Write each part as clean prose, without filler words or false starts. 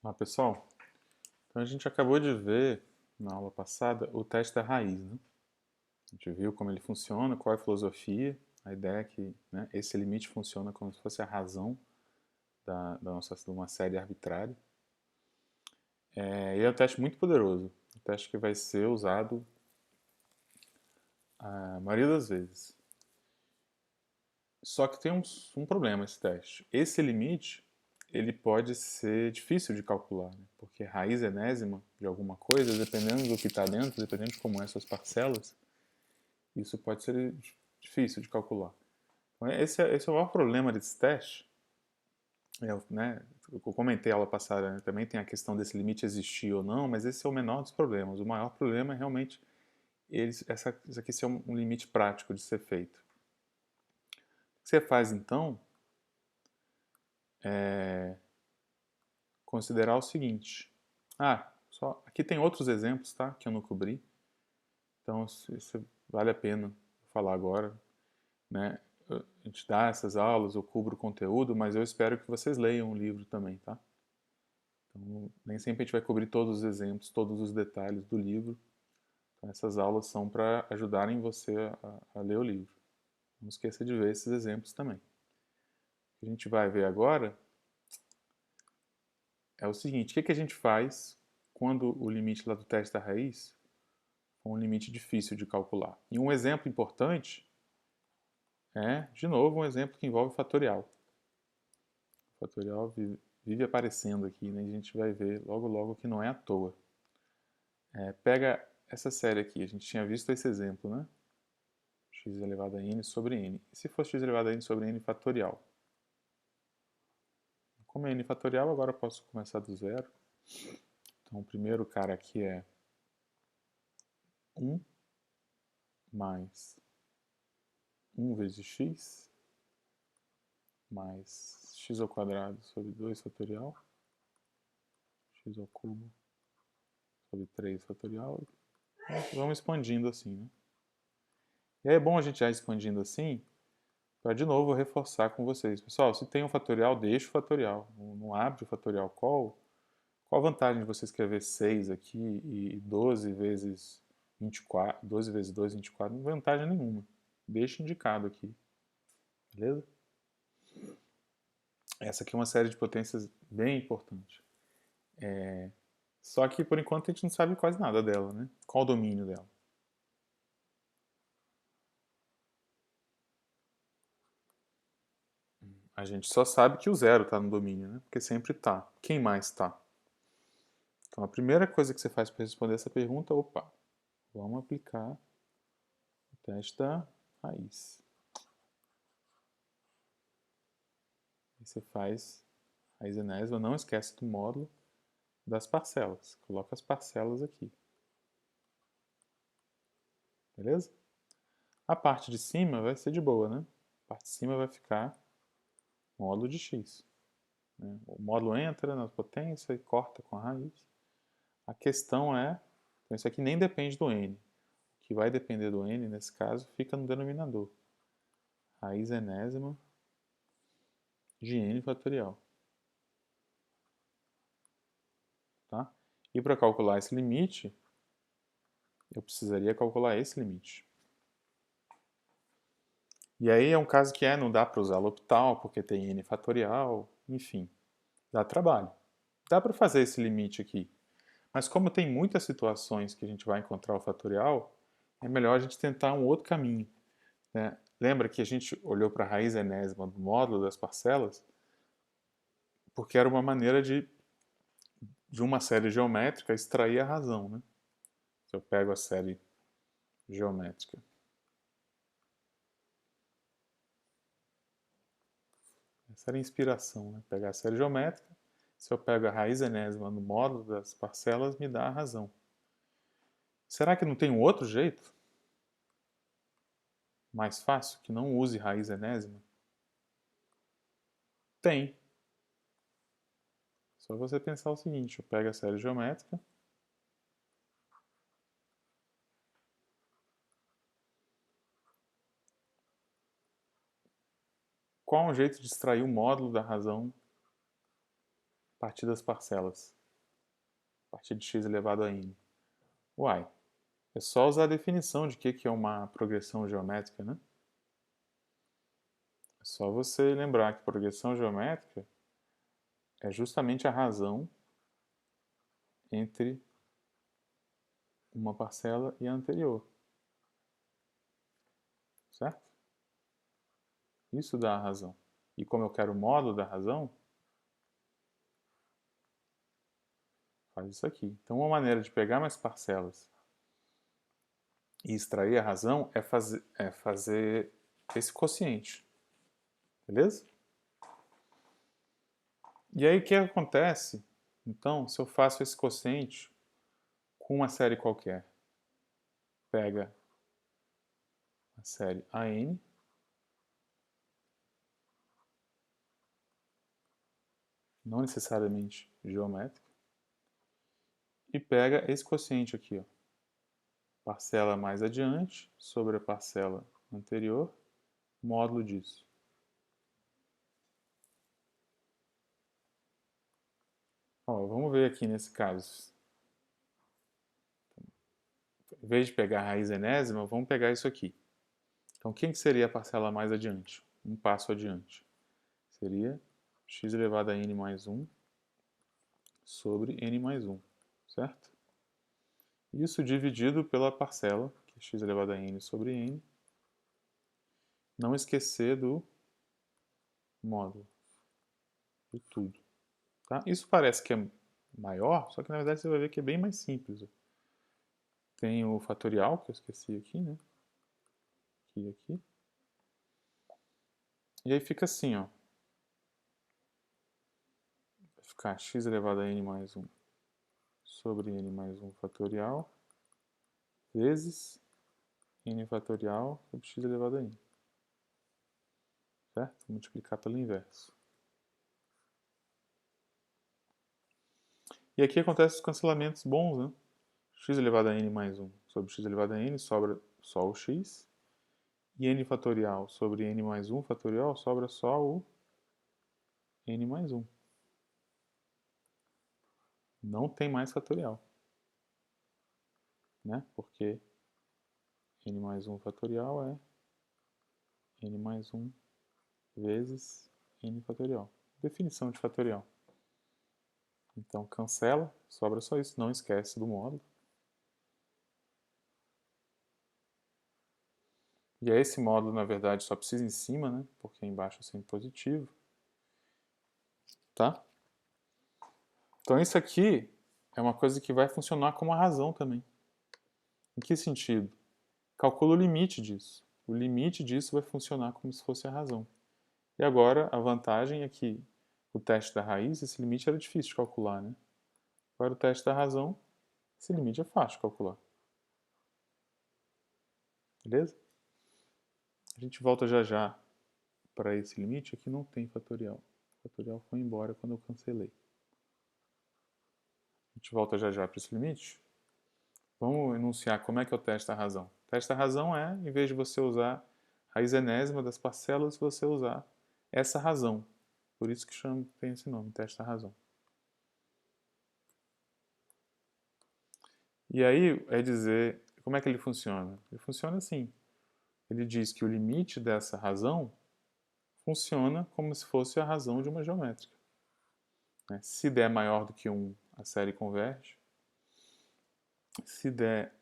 Olá pessoal, então a gente acabou de ver na aula passada o teste da raiz, né? A gente viu como ele funciona, qual é a filosofia, a ideia é que, né, esse limite funciona como se fosse a razão de uma série arbitrária. E é um teste muito poderoso, um teste que vai ser usado a maioria das vezes. Só que tem um problema esse teste. Esse limite ele pode ser difícil de calcular, né? Porque raiz enésima de alguma coisa, dependendo do que está dentro, dependendo de como são suas parcelas, isso pode ser difícil de calcular. Então, esse é o maior problema desse teste. Né, eu comentei a aula passada, né, também tem a questão desse limite existir ou não, mas esse é o menor dos problemas. O maior problema é realmente isso aqui ser um limite prático de ser feito. O que você faz então é considerar o seguinte. Aqui tem outros exemplos, tá? Que eu não cobri. Então, isso vale a pena falar agora, né? A gente dá essas aulas, eu cubro o conteúdo, mas eu espero que vocês leiam o livro também, tá? Então, nem sempre a gente vai cobrir todos os exemplos, todos os detalhes do livro. Então, essas aulas são para ajudarem você a ler o livro. Não esqueça de ver esses exemplos também. O que a gente vai ver agora é o seguinte: o que a gente faz quando o limite lá do teste da raiz for um limite difícil de calcular? E um exemplo importante é, de novo, um exemplo que envolve fatorial. O fatorial vive aparecendo aqui, né? E a gente vai ver logo logo que não é à toa. Pega essa série aqui, a gente tinha visto esse exemplo, né? X elevado a n sobre n. E se for x elevado a n sobre n fatorial? Como é n fatorial, agora eu posso começar do zero. Então, o primeiro cara aqui é 1 mais 1 vezes x mais x ao quadrado sobre 2 fatorial, x ao cubo sobre 3 fatorial. Vamos expandindo assim, né? E aí é bom a gente já expandindo assim, para de novo reforçar com vocês. Pessoal, se tem um fatorial, deixa o fatorial. Não abre o fatorial. Qual a vantagem de você escrever 6 aqui e 12 vezes 24, 12 vezes 2, 24? Não tem vantagem nenhuma. Deixa indicado aqui. Beleza? Essa aqui é uma série de potências bem importante. Só que por enquanto a gente não sabe quase nada dela, né? Qual o domínio dela? A gente só sabe que o zero está no domínio, né? Porque sempre está. Quem mais está? Então a primeira coisa que você faz para responder essa pergunta, opa, vamos aplicar o teste da raiz. Aí você faz raiz enésima, não esquece do módulo das parcelas. Coloca as parcelas aqui. Beleza? A parte de cima vai ser de boa, né? A parte de cima vai ficar módulo de x. Né? O módulo entra na potência e corta com a raiz. A questão é, então isso aqui nem depende do n. O que vai depender do n, nesse caso, fica no denominador. Raiz enésima de n fatorial. Tá? E para calcular esse limite, eu precisaria calcular esse limite. E aí é um caso que não dá para usar L'Hopital, porque tem n fatorial, enfim, dá trabalho. Dá para fazer esse limite aqui, mas como tem muitas situações que a gente vai encontrar o fatorial, é melhor a gente tentar um outro caminho. Né? Lembra que a gente olhou para a raiz enésima do módulo das parcelas? Porque era uma maneira de uma série geométrica extrair a razão. Né? Se eu pego a série geométrica, essa era a inspiração, né? Pegar a série geométrica, se eu pego a raiz enésima no módulo das parcelas, me dá a razão. Será que não tem um outro jeito mais fácil que não use raiz enésima? Tem. Só você pensar o seguinte, eu pego a série geométrica, qual é um jeito de extrair o módulo da razão partir das parcelas, a partir de x elevado a n? Uai, é só usar a definição de que é uma progressão geométrica, né? É só você lembrar que progressão geométrica é justamente a razão entre uma parcela e a anterior. Certo? Isso dá a razão. E como eu quero o módulo da razão, faz isso aqui. Então, uma maneira de pegar mais parcelas e extrair a razão é fazer esse quociente. Beleza? E aí, o que acontece, então, se eu faço esse quociente com uma série qualquer? Pega a série AN, não necessariamente geométrica, e pega esse quociente aqui, ó, parcela mais adiante sobre a parcela anterior, módulo disso. Ó, vamos ver aqui nesse caso. Em vez de pegar a raiz enésima, vamos pegar isso aqui. Então, quem que seria a parcela mais adiante? Um passo adiante. Seria x elevado a n mais 1 sobre n mais 1, certo? Isso dividido pela parcela, que é x elevado a n sobre n. Não esquecer do módulo de tudo. Tá? Isso parece que é maior, só que na verdade você vai ver que é bem mais simples. Tem o fatorial, que eu esqueci aqui, né? Aqui e aqui. E aí fica assim, ó. Vai ficar x elevado a n mais 1 sobre n mais 1 fatorial vezes n fatorial sobre x elevado a n. Certo? Vou multiplicar pelo inverso. E aqui acontecem os cancelamentos bons, né? X elevado a n mais 1 sobre x elevado a n sobra só o x. E n fatorial sobre n mais 1 fatorial sobra só o n mais 1. Não tem mais fatorial. Né? Porque n mais 1 fatorial é n mais 1 vezes n fatorial. Definição de fatorial. Então, cancela, sobra só isso. Não esquece do módulo. E aí esse módulo, na verdade, só precisa em cima, né? Porque embaixo é sempre positivo. Tá? Então, isso aqui é uma coisa que vai funcionar como a razão também. Em que sentido? Calcula o limite disso. O limite disso vai funcionar como se fosse a razão. E agora, a vantagem é que o teste da raiz, esse limite era difícil de calcular, né? Agora, o teste da razão, esse limite é fácil de calcular. Beleza? A gente volta já já para esse limite. Aqui não tem fatorial. O fatorial foi embora quando eu cancelei. A gente volta já já para esse limite. Vamos enunciar como é que é o teste da razão. O teste da razão é, em vez de você usar a raiz enésima das parcelas, você usar essa razão. Por isso que tem esse nome, teste da razão. E aí é dizer, como é que ele funciona? Ele funciona assim. Ele diz que o limite dessa razão funciona como se fosse a razão de uma geométrica. Se der maior do que 1, a série converge. Se der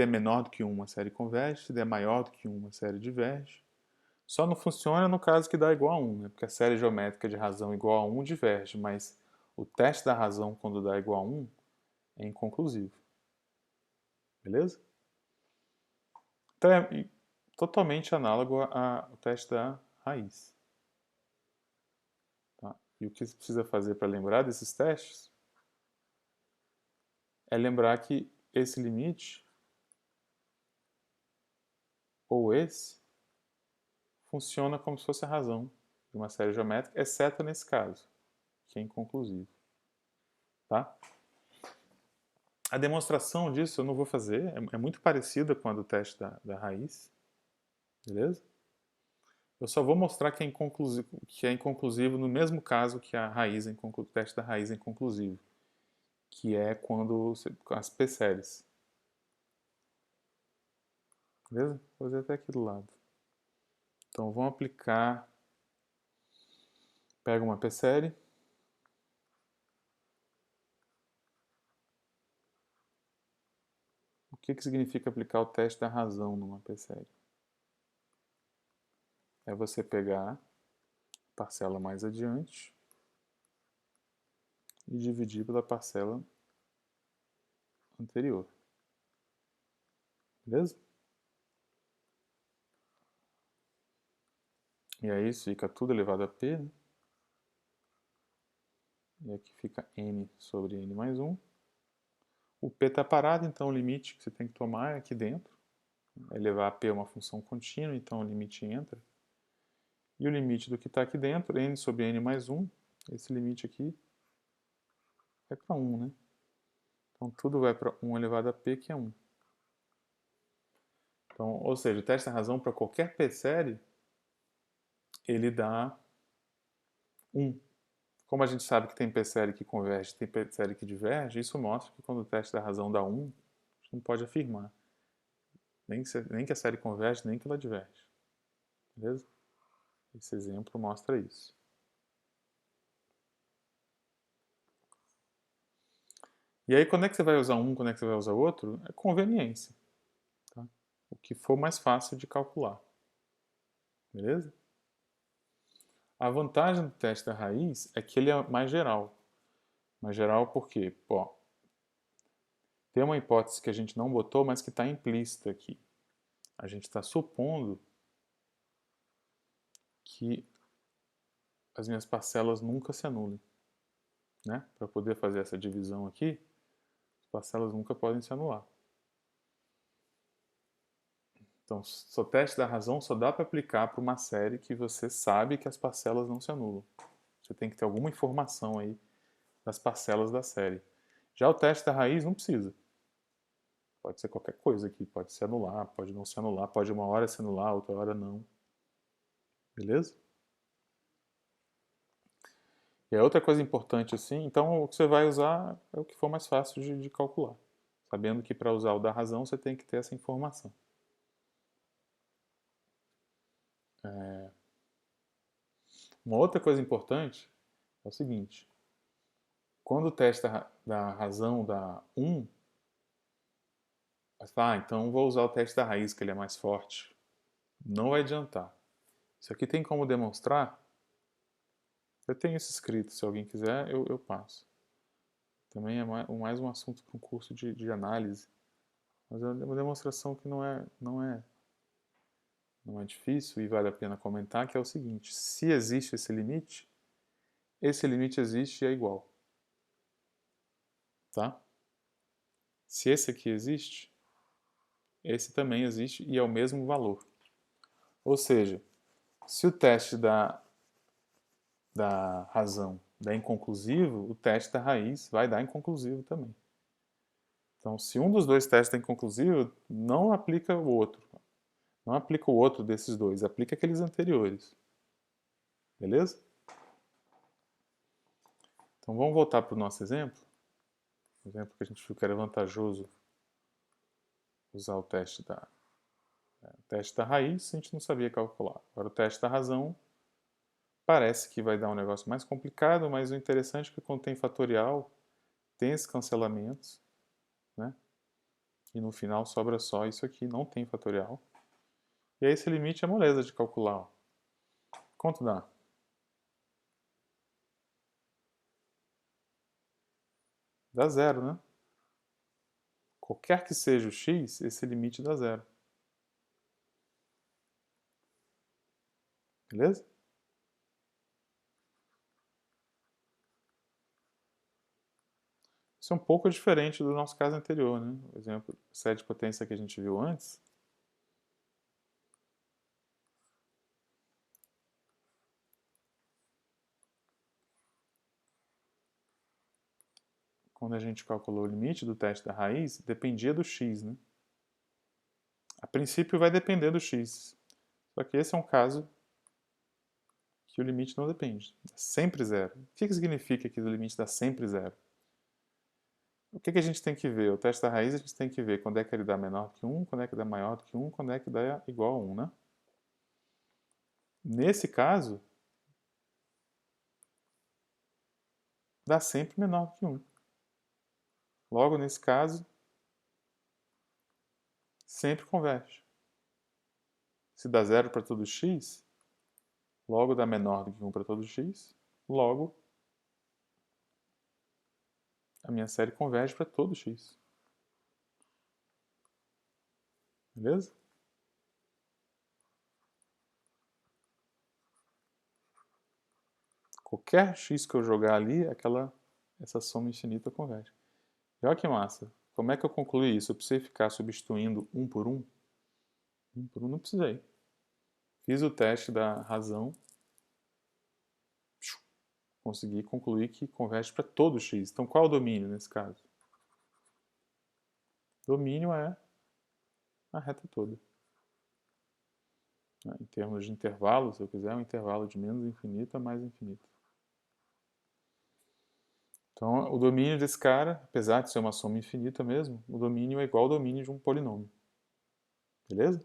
menor do que 1, a série converge. Se der maior do que 1, a série diverge. Só não funciona no caso que dá igual a 1, né? Porque a série geométrica de razão igual a 1 diverge, mas o teste da razão quando dá igual a 1 é inconclusivo. Beleza? Então é totalmente análogo ao teste da raiz. Tá? E o que você precisa fazer para lembrar desses testes é lembrar que esse limite, ou esse, funciona como se fosse a razão de uma série geométrica, exceto nesse caso, que é inconclusivo. Tá? A demonstração disso eu não vou fazer, é muito parecida com a do teste da raiz, beleza? Eu só vou mostrar que é inconclusivo no mesmo caso que o teste da raiz é inconclusivo, que é quando as p-séries. Beleza? Vou fazer até aqui do lado. Então vamos aplicar. Pega uma p-série. O que significa aplicar o teste da razão numa p-série? É você pegar a parcela mais adiante e dividir pela parcela anterior. Beleza? E aí isso fica tudo elevado a p, né? E aqui fica n sobre n mais 1. O p está parado, então o limite que você tem que tomar é aqui dentro. Elevar a p é uma função contínua, então o limite entra. E o limite do que está aqui dentro, n sobre n mais 1, esse limite aqui é para 1, né? Então tudo vai para 1 elevado a p, que é 1. Então, ou seja, o teste da razão para qualquer p-série, ele dá 1. Como a gente sabe que tem p-série que converge e tem p-série que diverge, isso mostra que quando o teste da razão dá 1, a gente não pode afirmar. Nem que a série converge, nem que ela diverge. Beleza? Esse exemplo mostra isso. E aí, quando é que você vai usar um, quando é que você vai usar outro? É conveniência. Tá? O que for mais fácil de calcular. Beleza? A vantagem do teste da raiz é que ele é mais geral. Mais geral por quê? Bom, tem uma hipótese que a gente não botou, mas que está implícita aqui. A gente está supondo que as minhas parcelas nunca se anulem. Né? Para poder fazer essa divisão aqui, as parcelas nunca podem se anular. Então, o teste da razão só dá para aplicar para uma série que você sabe que as parcelas não se anulam. Você tem que ter alguma informação aí das parcelas da série. Já o teste da raiz não precisa. Pode ser qualquer coisa aqui, pode se anular, pode não se anular, pode uma hora se anular, outra hora não. Beleza? E a outra coisa importante assim, então o que você vai usar é o que for mais fácil de calcular. Sabendo que para usar o da razão você tem que ter essa informação. Uma outra coisa importante é o seguinte: quando o teste da razão dá 1, então vou usar o teste da raiz, que ele é mais forte. Não vai adiantar. Isso aqui tem como demonstrar. Eu tenho isso escrito, se alguém quiser, eu passo. Também é mais um assunto para um curso de análise. Mas é uma demonstração que não é difícil e vale a pena comentar, que é o seguinte: se existe esse limite existe e é igual. Tá? Se esse aqui existe, esse também existe e é o mesmo valor. Ou seja, se o teste da razão dá inconclusivo, o teste da raiz vai dar inconclusivo também. Então, se um dos dois testes é inconclusivo, não aplica o outro. Não aplica o outro desses dois, aplica aqueles anteriores. Beleza? Então vamos voltar para o nosso exemplo. O exemplo que a gente viu que era vantajoso usar o teste da raiz, a gente não sabia calcular. Agora o teste da razão parece que vai dar um negócio mais complicado, mas o interessante é que quando tem fatorial, tem esses cancelamentos, né? E no final sobra só isso aqui, não tem fatorial. E aí esse limite é moleza de calcular. Ó. Quanto dá? Dá zero, né? Qualquer que seja o x, esse limite dá zero. Beleza? Isso é um pouco diferente do nosso caso anterior, né? O exemplo, série de potência que a gente viu antes. Quando a gente calculou o limite do teste da raiz, dependia do x, né? A princípio vai depender do x. Só que esse é um caso que o limite não depende. É sempre zero. O que significa que o limite dá sempre zero? O que a gente tem que ver? O teste da raiz a gente tem que ver quando é que ele dá menor que 1, quando é que dá maior do que 1, quando é que dá igual a 1, né? Nesse caso, dá sempre menor do que 1. Logo, nesse caso, sempre converge. Se dá zero para todo x, logo dá menor do que 1 para todo x, logo a minha série converge para todo x. Beleza? Qualquer x que eu jogar ali, essa soma infinita converge. E olha que massa. Como é que eu concluí isso? Eu precisei ficar substituindo um por um? Um por um não precisei. Fiz o teste da razão, consegui concluir que converge para todo x. Então qual é o domínio nesse caso? O domínio é a reta toda. Em termos de intervalo, se eu quiser, é um intervalo de menos infinito a mais infinito. Então, o domínio desse cara, apesar de ser uma soma infinita mesmo, o domínio é igual ao domínio de um polinômio. Beleza?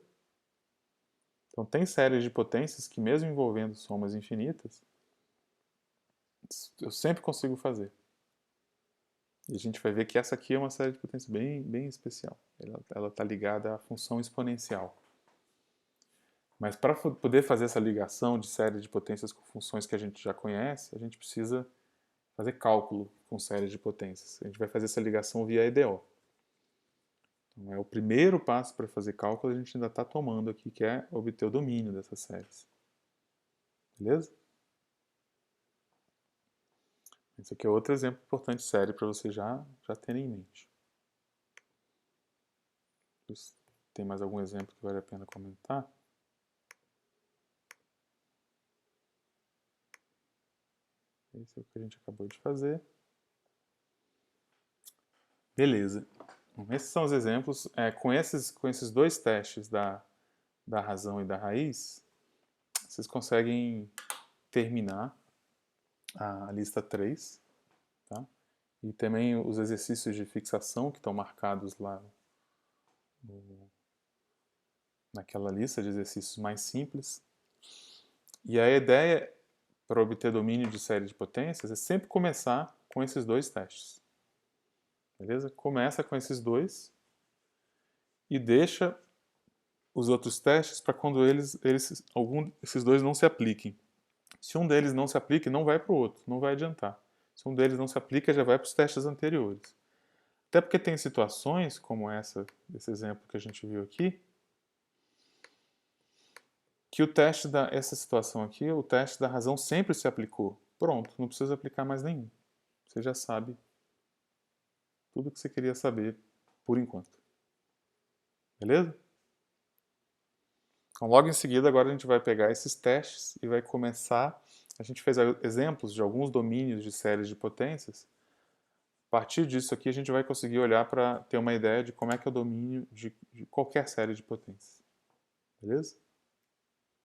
Então, tem séries de potências que, mesmo envolvendo somas infinitas, eu sempre consigo fazer. E a gente vai ver que essa aqui é uma série de potências bem especial. Ela está ligada à função exponencial. Mas para poder fazer essa ligação de série de potências com funções que a gente já conhece, a gente precisa fazer cálculo com séries de potências. A gente vai fazer essa ligação via EDO. Então, é o primeiro passo para fazer cálculo, a gente ainda está tomando aqui, que é obter o domínio dessas séries. Beleza? Esse aqui é outro exemplo importante de série para você já terem em mente. Tem mais algum exemplo que vale a pena comentar? Esse é o que a gente acabou de fazer. Beleza. Bom, esses são os exemplos. Com esses dois testes da razão e da raiz, vocês conseguem terminar a lista 3. Tá? E também os exercícios de fixação que estão marcados lá naquela lista de exercícios mais simples. E a ideia para obter domínio de série de potências é sempre começar com esses dois testes. Beleza? Começa com esses dois e deixa os outros testes para quando esses dois não se apliquem. Se um deles não se aplica, não vai para o outro, não vai adiantar. Se um deles não se aplica, já vai para os testes anteriores. Até porque tem situações, como esse exemplo que a gente viu aqui, que essa situação aqui, o teste da razão sempre se aplicou. Pronto, não precisa aplicar mais nenhum. Você já sabe tudo o que você queria saber por enquanto. Beleza? Então, logo em seguida, agora a gente vai pegar esses testes e vai começar. A gente fez exemplos de alguns domínios de séries de potências. A partir disso aqui, a gente vai conseguir olhar para ter uma ideia de como é que é o domínio de qualquer série de potências. Beleza?